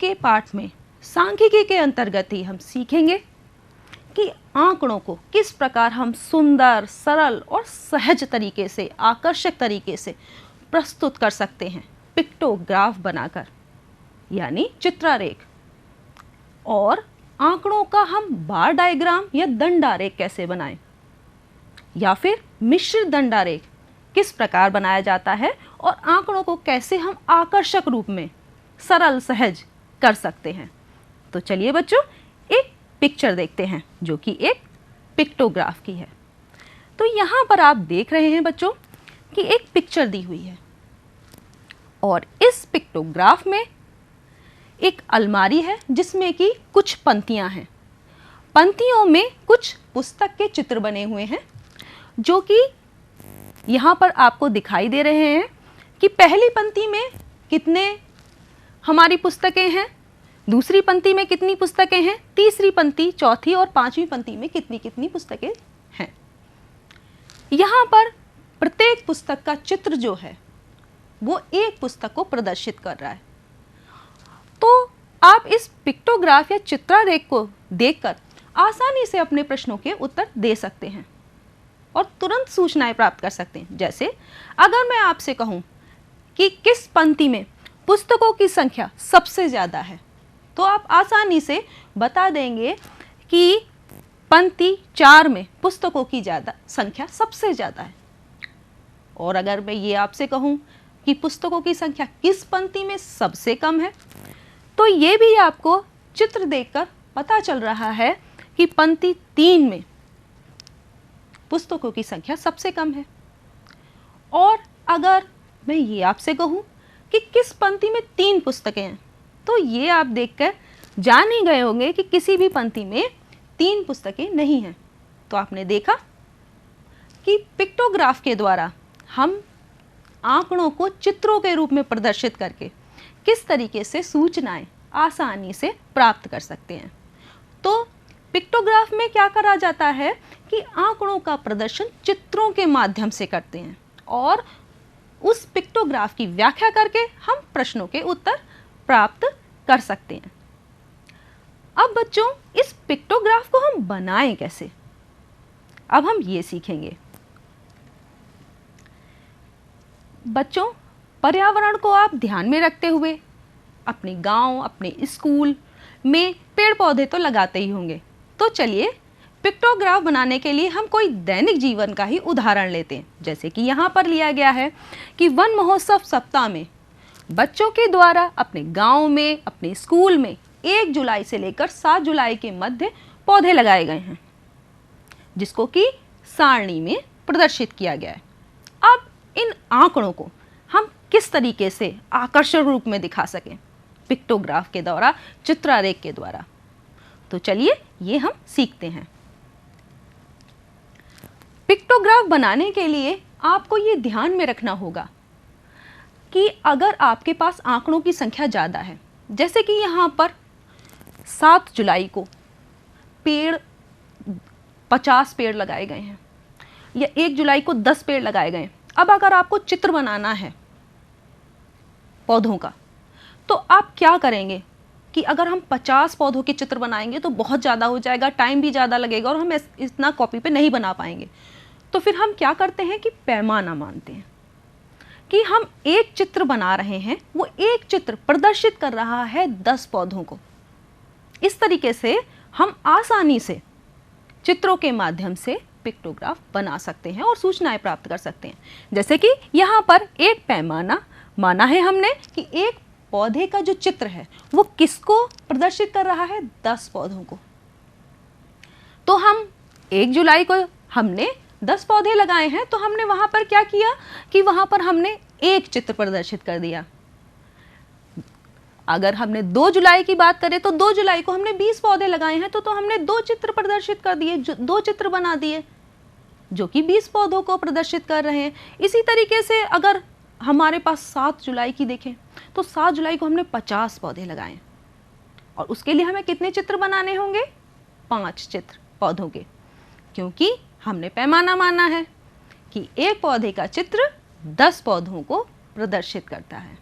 के पाठ में सांख्यिकी के अंतर्गत ही हम सीखेंगे कि आंकड़ों को किस प्रकार हम सुंदर, सरल और सहज तरीके से, आकर्षक तरीके से प्रस्तुत कर सकते हैं पिक्टोग्राफ बनाकर, यानी चित्रारेख। और आंकड़ों का हम बार डायग्राम या दंडारेख कैसे बनाएं, या फिर मिश्र दंडारेख किस प्रकार बनाया जाता है, और आंकड़ों को कैसे हम आकर्षक रूप में सरल सहज कर सकते हैं। तो चलिए बच्चों, एक पिक्चर देखते हैं जो कि एक पिक्टोग्राफ की है। तो यहाँ पर आप देख रहे हैं बच्चों कि एक पिक्चर दी हुई है, और इस पिक्टोग्राफ में एक अलमारी है जिसमें कि कुछ पंक्तियाँ हैं। पंक्तियों में कुछ पुस्तक के चित्र बने हुए हैं, जो कि यहाँ पर आपको दिखाई दे रहे हैं कि पहली पंक्ति में कितने हमारी पुस्तकें हैं, दूसरी पंक्ति में कितनी पुस्तकें हैं, तीसरी पंक्ति, चौथी और पांचवी पंक्ति में कितनी कितनी पुस्तकें हैं। यहाँ पर प्रत्येक पुस्तक का चित्र जो है वो एक पुस्तक को प्रदर्शित कर रहा है। तो आप इस पिक्टोग्राफ या चित्रारेख को देखकर आसानी से अपने प्रश्नों के उत्तर दे सकते हैं और तुरंत सूचनाएं प्राप्त कर सकते हैं। जैसे अगर मैं आपसे कहूं कि किस पंक्ति में पुस्तकों की संख्या सबसे ज़्यादा है, तो आप आसानी से बता देंगे कि पंक्ति 4 में पुस्तकों की संख्या सबसे ज़्यादा है। और अगर मैं ये आपसे कहूं कि पुस्तकों की संख्या किस पंक्ति में सबसे कम है, तो ये भी आपको चित्र देखकर पता चल रहा है कि पंक्ति 3 में पुस्तकों की संख्या सबसे कम है। और अगर मैं ये आपसे कहूं कि किस पंक्ति में 3 पुस्तकें हैं, तो ये आप देखकर जान ही गए होंगे कि किसी भी पंक्ति में 3 पुस्तकें नहीं हैं। तो आपने देखा कि पिक्टोग्राफ के द्वारा हम आंकड़ों को चित्रों के रूप में प्रदर्शित करके किस तरीके से सूचनाएं आसानी से प्राप्त कर सकते हैं। तो पिक्टोग्राफ में क्या करा जाता है कि आंकड़ों का प्रदर्शन चित्रों के माध्यम से करते हैं, और उस पिक्टोग्राफ की व्याख्या करके हम प्रश्नों के उत्तर प्राप्त कर सकते हैं। अब बच्चों, इस पिक्टोग्राफ को हम बनाएं कैसे, अब हम ये सीखेंगे। बच्चों, पर्यावरण को आप ध्यान में रखते हुए अपने गांव, अपने स्कूल में पेड़ पौधे तो लगाते ही होंगे। तो चलिए पिक्टोग्राफ बनाने के लिए हम कोई दैनिक जीवन का ही उदाहरण लेते हैं। जैसे कि यहाँ पर लिया गया है कि वन महोत्सव सप्ताह में बच्चों के द्वारा अपने गांव में, अपने स्कूल में 1 जुलाई से लेकर 7 जुलाई के मध्य पौधे लगाए गए हैं, जिसको कि सारणी में प्रदर्शित किया गया है। अब इन आंकड़ों को हम किस तरीके से आकर्षक रूप में दिखा सकें पिक्टोग्राफ के द्वारा, चित्रारेख के द्वारा, तो चलिए ये हम सीखते हैं। पिक्टोग्राफ बनाने के लिए आपको ये ध्यान में रखना होगा कि अगर आपके पास आंकड़ों की संख्या ज़्यादा है, जैसे कि यहाँ पर 7 जुलाई को 50 पेड़ लगाए गए हैं, या 1 जुलाई को 10 पेड़ लगाए गए हैं। अब अगर आपको चित्र बनाना है पौधों का, तो आप क्या करेंगे कि अगर हम 50 पौधों के चित्र बनाएंगे तो बहुत ज़्यादा हो जाएगा, टाइम भी ज़्यादा लगेगा और हम इतना कॉपी पे नहीं बना पाएंगे। तो फिर हम क्या करते हैं कि पैमाना मानते हैं कि हम एक चित्र बना रहे हैं, वो एक चित्र प्रदर्शित कर रहा है 10 पौधों को। इस तरीके से हम आसानी से चित्रों के माध्यम से पिक्टोग्राफ बना सकते हैं और सूचनाएं प्राप्त कर सकते हैं। जैसे कि यहाँ पर एक पैमाना माना है हमने कि एक पौधे का जो चित्र है वो किसको प्रदर्शित कर रहा है, 10 पौधों को। तो हम 1 जुलाई को हमने 10 पौधे लगाए हैं, तो हमने वहां पर क्या किया कि वहां पर हमने एक चित्र प्रदर्शित कर दिया। अगर हमने 2 जुलाई की बात करें तो 2 जुलाई को हमने 20 पौधे लगाए हैं, तो हमने 2 चित्र प्रदर्शित कर दिए, 2 चित्र बना दिए जो कि 20 पौधों को प्रदर्शित कर रहे हैं। इसी तरीके से अगर हमारे पास 7 जुलाई की देखें तो 7 जुलाई को हमने 50 पौधे लगाए, और उसके लिए हमें कितने चित्र बनाने होंगे, 5 चित्र पौधों के, क्योंकि हमने पैमाना माना है कि एक पौधे का चित्र 10 पौधों को प्रदर्शित करता है।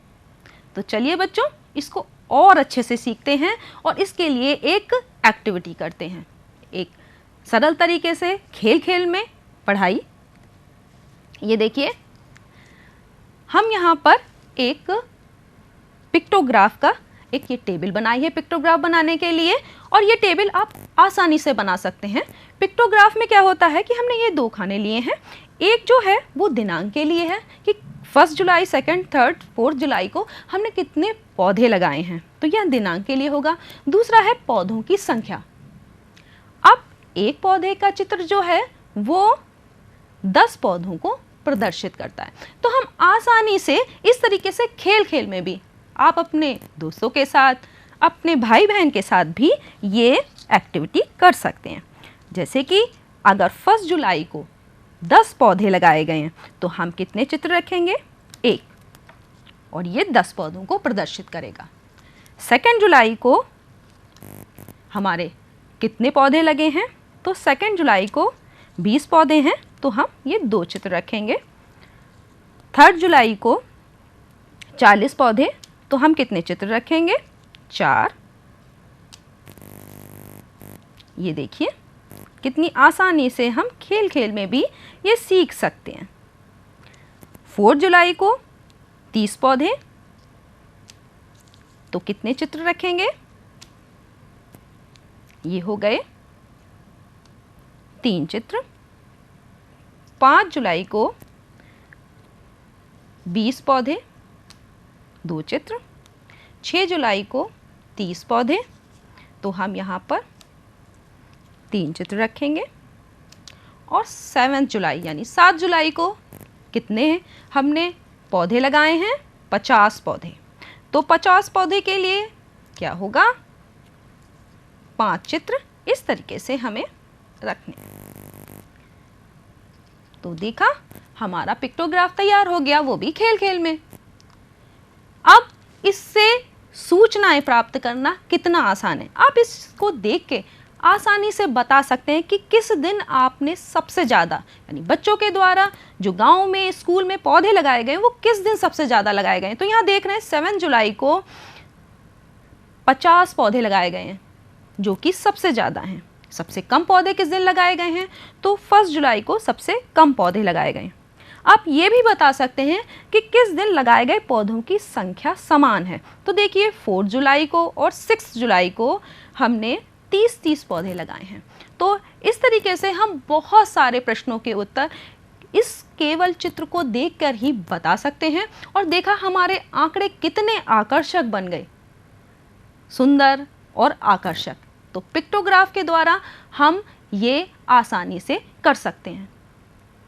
तो चलिए बच्चों, इसको और अच्छे से सीखते हैं और इसके लिए एक एक्टिविटी करते हैं, एक सरल तरीके से खेल खेल में पढ़ाई। ये देखिए, हम यहाँ पर एक पिक्टोग्राफ का एक ये टेबल बनाई है पिक्टोग्राफ बनाने के लिए, और ये टेबल आप आसानी से बना सकते हैं। पिक्टोग्राफ में क्या होता है कि हमने ये 2 खाने लिए हैं। एक जो है वो दिनांक के लिए है कि 1 जुलाई, 2, 3, 4 जुलाई को हमने कितने पौधे लगाए हैं, तो यह दिनांक के लिए होगा। दूसरा है पौधों की संख्या। अब एक पौधे का चित्र जो है वो 10 पौधों को प्रदर्शित करता है। तो हम आसानी से इस तरीके से खेल खेल में भी आप अपने दोस्तों के साथ, अपने भाई बहन के साथ भी ये एक्टिविटी कर सकते हैं। जैसे कि अगर 1 जुलाई को 10 पौधे लगाए गए हैं तो हम कितने चित्र रखेंगे? 1, और ये 10 पौधों को प्रदर्शित करेगा। 2 जुलाई को हमारे कितने पौधे लगे हैं? तो 2 जुलाई को 20 पौधे हैं, तो हम ये 2 चित्र रखेंगे। 3 जुलाई को 40 पौधे, तो हम कितने चित्र रखेंगे? 4। ये देखिए कितनी आसानी से हम खेल खेल में भी ये सीख सकते हैं। 4 जुलाई को 30 पौधे, तो कितने चित्र रखेंगे? ये हो गए 3 चित्र। 5 जुलाई को 20 पौधे, 2 चित्र। 6 जुलाई को 30 पौधे, तो हम यहाँ पर 3 चित्र रखेंगे। और 7 जुलाई यानी 7 जुलाई को कितने हमने पौधे लगाए हैं? 50 पौधे। तो 50 पौधे के लिए क्या होगा? 5 चित्र इस तरीके से हमें रखने। तो देखा, हमारा पिक्टोग्राफ तैयार हो गया, वो भी खेल खेल में। अब इससे सूचनाएं प्राप्त करना कितना आसान है। आप इसको देख के आसानी से बता सकते हैं कि किस दिन आपने सबसे ज़्यादा, यानी बच्चों के द्वारा जो गांव में, स्कूल में पौधे लगाए गए वो किस दिन सबसे ज़्यादा लगाए गए। तो यहाँ देख रहे हैं 7 जुलाई को 50 पौधे लगाए गए हैं, जो कि सबसे ज़्यादा हैं। सबसे कम पौधे किस दिन लगाए गए हैं? तो 1 जुलाई को सबसे कम पौधे लगाए गए। आप ये भी बता सकते हैं कि किस दिन लगाए गए पौधों की संख्या समान है। तो देखिए 4 जुलाई को और 6 जुलाई को हमने 30-30 पौधे लगाए हैं। तो इस तरीके से हम बहुत सारे प्रश्नों के उत्तर इस केवल चित्र को देखकर ही बता सकते हैं। और देखा हमारे आंकड़े कितने आकर्षक बन गए, सुंदर और आकर्षक। तो पिक्टोग्राफ के द्वारा हम ये आसानी से कर सकते हैं।